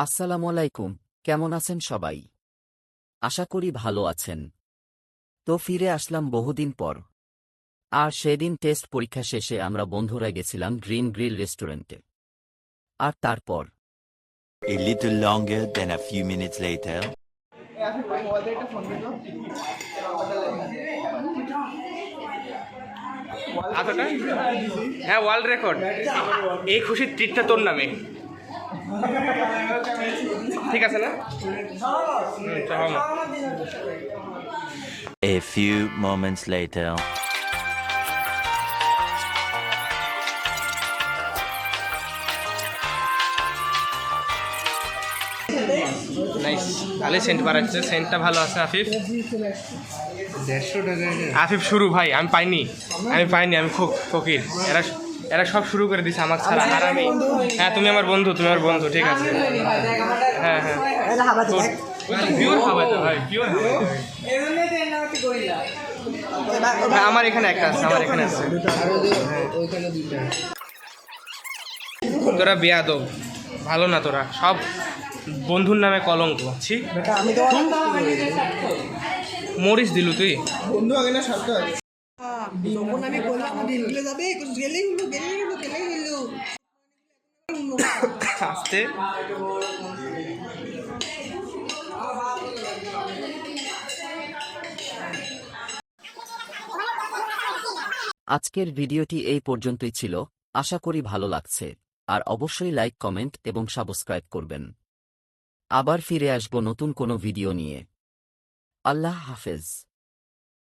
আসসালামু আলাইকুম, কেমন আছেন সবাই? আশা করি ভালো আছেন। তো ফিরে আসলাম বহুদিন পর। আর সেদিন টেস্ট পরীক্ষা শেষে আমরা বন্ধুরা গেছিলাম গ্রিন গ্রিল রেস্টুরেন্টে। আর তারপর A little longer than a few minutes later. এতটা হ্যাঁ, ওয়ার্ল্ড রেকর্ড। এই খুশির ট্রিটটা তোর নামে, ঠিক আছে না? চল। A few moments later. Nice, ভালোই সেন্ট বাড়াচ্ছে, সেন্টটা ভালো আছে। আফিফ, আফিফ শুরু ভাই, আমি পাইনি, আমি খুব ফকির। এরা এরা সব শুরু করে দিছে আমাকে ছাড়া। আর আমি, হ্যাঁ তুমি আমার বন্ধু, ঠিক আছে। হ্যাঁ হ্যাঁ, পিওর খাবার ভাই, পিওর খাবার। আমার এখানে একটা আছে, তোরা বেয়াদব, ভালো না তোরা সব, বন্ধুর নামে কলঙ্ক। ছি, মরিস দিলু তুই। বন্ধু আগে না স্বার্থ আছে। যখন আমি বললাম দিনগুলো যাবে গেলেই হলো আস্তে। আজকের ভিডিওটি এই পর্যন্তই ছিল। আশা করি ভালো লাগছে। আর অবশ্যই লাইক, কমেন্ট এবং সাবস্ক্রাইব করবেন। আবার ফিরে আসব নতুন কোনো ভিডিও নিয়ে। আল্লাহ হাফেজ।